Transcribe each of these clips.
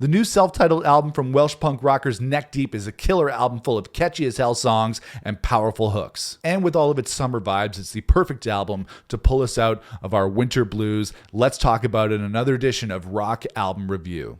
The new self-titled album from Welsh punk rockers Neck Deep is a killer album full of catchy as hell songs and powerful hooks. And with all of its summer vibes, it's the perfect album to pull us out of our winter blues. Let's talk about it in another edition of Rock Album Review.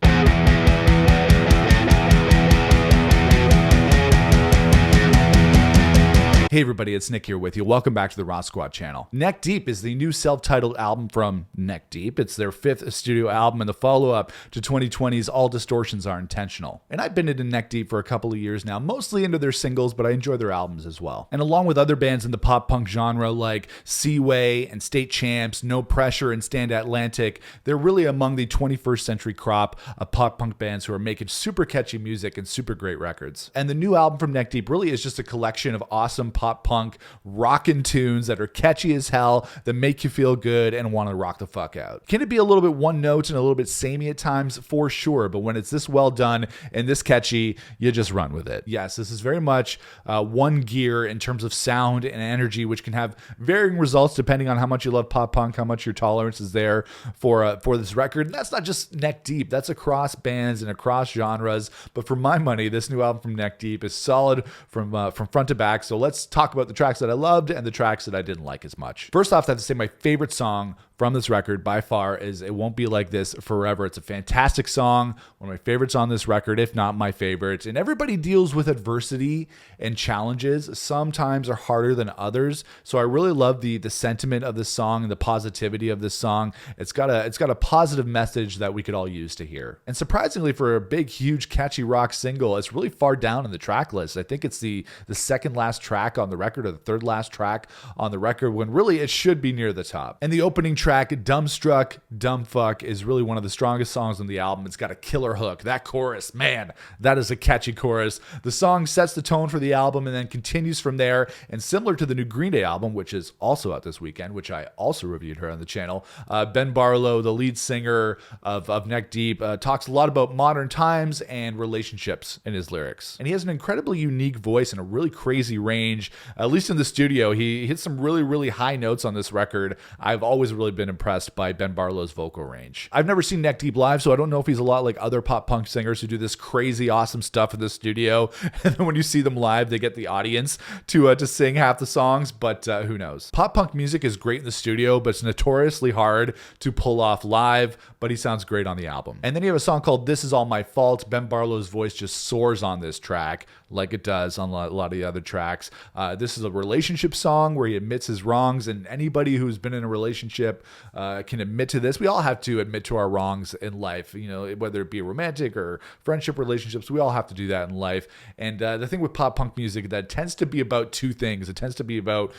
Hey everybody, it's Nick here with you. Welcome back to the Rock Squad channel. Neck Deep is the new self-titled album from Neck Deep. It's their 5th studio album and the follow-up to 2020's All Distortions Are Intentional. And I've been into Neck Deep for a couple of years now, mostly into their singles, but I enjoy their albums as well. And along with other bands in the pop-punk genre like Seaway and State Champs, No Pressure, and Stand Atlantic, they're really among the 21st century crop of pop-punk bands who are making super catchy music and super great records. And the new album from Neck Deep really is just a collection of awesome pop punk rockin' tunes that are catchy as hell, that make you feel good and want to rock the fuck out. Can it be a little bit one note and a little bit samey at times? For sure, but when it's this well done and this catchy, you just run with it. Yes, this is very much one gear in terms of sound and energy, which can have varying results depending on how much you love pop punk, how much your tolerance is there for this record. And that's not just Neck Deep, that's across bands and across genres. But for my money, this new album from Neck Deep is solid from front to back. So let's talk about the tracks that I loved and the tracks that I didn't like as much. First off, I have to say my favorite song from this record by far is It Won't Be Like This Forever. It's a fantastic song, one of my favorites on this record, if not my favorite. And everybody deals with adversity and challenges. Sometimes are harder than others. So I really love the sentiment of this song and the positivity of this song. It's got a positive message that we could all use to hear. And surprisingly, for a big, huge, catchy rock single, it's really far down in the track list. I think it's the second last track on the record or the third last track on the record, when really it should be near the top. And the opening track, Dumbstruck, Dumbfuck, is really one of the strongest songs on the album. It's got a killer hook. That chorus, man, that is a catchy chorus. The song sets the tone for the album and then continues from there. And similar to the new Green Day album, which is also out this weekend, which I also reviewed here on the channel, Ben Barlow, the lead singer of Neck Deep, talks a lot about modern times and relationships in his lyrics. And he has an incredibly unique voice and a really crazy range. At least in the studio, he hits some really, really high notes on this record. I've always really been impressed by Ben Barlow's vocal range. I've never seen Neck Deep live, so I don't know if he's a lot like other pop punk singers who do this crazy awesome stuff in the studio, and then when you see them live, they get the audience to sing half the songs, but who knows. Pop punk music is great in the studio, but it's notoriously hard to pull off live, but he sounds great on the album. And then you have a song called This Is All My Fault. Ben Barlow's voice just soars on this track, like it does on a lot of the other tracks. This is a relationship song where he admits his wrongs, and anybody who's been in a relationship can admit to this. We all have to admit to our wrongs in life, whether it be romantic or friendship relationships. We all have to do that in life. And the thing with pop punk music, that tends to be about two things. It tends to be about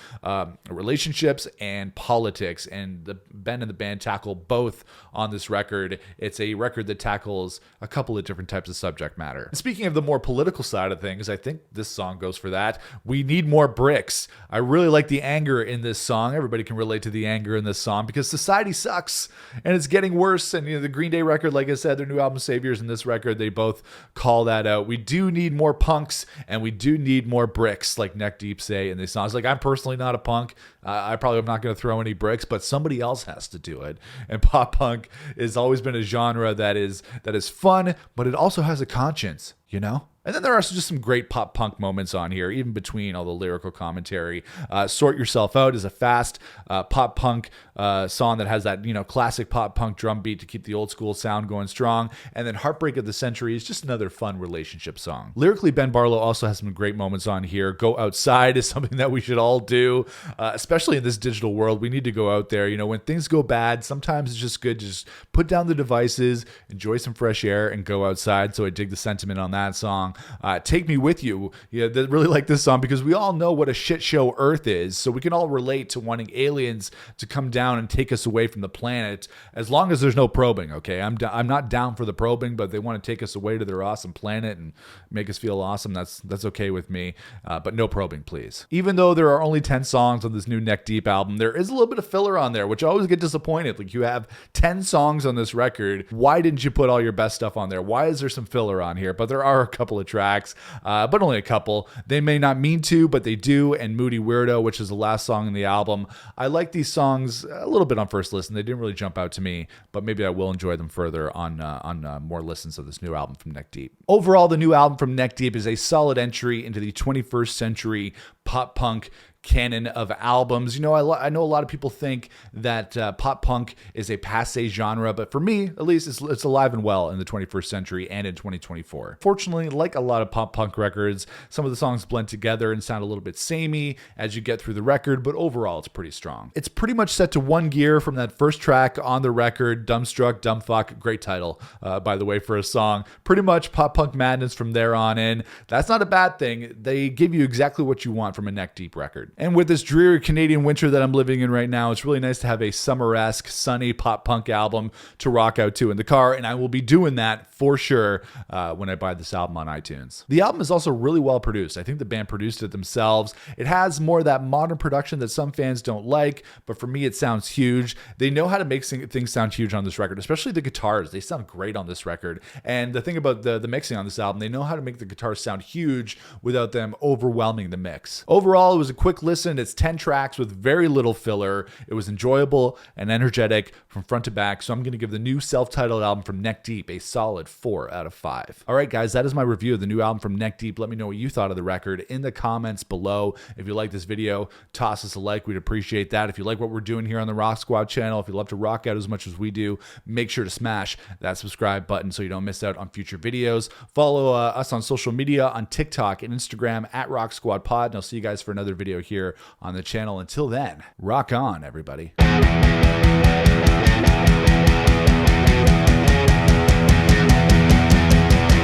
relationships and politics, and Ben and the band tackle both on this record. It's a record that tackles a couple of different types of subject matter. And speaking of the more political side of things, I think this song goes for that. We need more bricks. I really like the anger in this song. Everybody can relate to the anger in this song because society sucks and it's getting worse. And the Green Day record, like I said, their new album Saviors, and this record, they both call that out. We do need more punks and we do need more bricks, like Neck Deep say in these songs. Like, I'm personally not a punk. I probably am not going to throw any bricks, but somebody else has to do it. And pop punk has always been a genre that is fun, but it also has a conscience, And then there are just some great pop punk moments on here, even between all the lyrical commentary. Sort Yourself Out is a fast pop punk song that has that, classic pop punk drum beat to keep the old school sound going strong. And then Heartbreak of the Century is just another fun relationship song. Lyrically, Ben Barlow also has some great moments on here. Go Outside is something that we should all do, especially in this digital world. We need to go out there. When things go bad, sometimes it's just good to just put down the devices, enjoy some fresh air, and go outside. So I dig the sentiment on that song. Take Me With You. They really like this song because we all know what a shit show Earth is, so we can all relate to wanting aliens to come down and take us away from the planet, as long as there's no probing, okay? I'm not down for the probing, but they want to take us away to their awesome planet and make us feel awesome. That's okay with me, but no probing, please. Even though there are only 10 songs on this new Neck Deep album, there is a little bit of filler on there, which I always get disappointed. Like, you have 10 songs on this record. Why didn't you put all your best stuff on there? Why is there some filler on here? But there are a couple of of tracks, but only a couple. They may not mean to, but they do. And Moody Weirdo, which is the last song in the album. I like these songs a little bit on first listen. They didn't really jump out to me, but maybe I will enjoy them further on more listens of this new album from Neck Deep. Overall, the new album from Neck Deep is a solid entry into the 21st century pop punk canon of albums. You know, I know a lot of people think that pop punk is a passé genre, but for me, at least, it's alive and well in the 21st century and in 2024. Fortunately, like a lot of pop punk records, some of the songs blend together and sound a little bit samey as you get through the record, but overall, it's pretty strong. It's pretty much set to one gear from that first track on the record, Dumbstruck, Dumbfuck, great title, by the way, for a song. Pretty much pop punk madness from there on in. That's not a bad thing. They give you exactly what you want from a Neck Deep record. And with this dreary Canadian winter that I'm living in right now, it's really nice to have a summer-esque, sunny pop punk album to rock out to in the car, and I will be doing that for sure when I buy this album on iTunes. The album is also really well produced. I think the band produced it themselves. It has more of that modern production that some fans don't like, but for me, it sounds huge. They know how to make things sound huge on this record, especially the guitars. They sound great on this record. And the thing about the mixing on this album, they know how to make the guitars sound huge without them overwhelming the mix. Overall, it was a quick listen. It's 10 tracks with very little filler. It was enjoyable and energetic from front to back, so I'm going to give the new self-titled album from Neck Deep a solid 4 out of 5. All right, guys, that is my review of the new album from Neck Deep. Let me know what you thought of the record in the comments below. If you like this video, toss us a like. We'd appreciate that. If you like what we're doing here on the Rock Squad channel, if you love to rock out as much as we do, make sure to smash that subscribe button so you don't miss out on future videos. Follow us on social media on TikTok and Instagram at Rock Squad Pod, and I'll see you guys for another video here on the channel. Until then, rock on, everybody.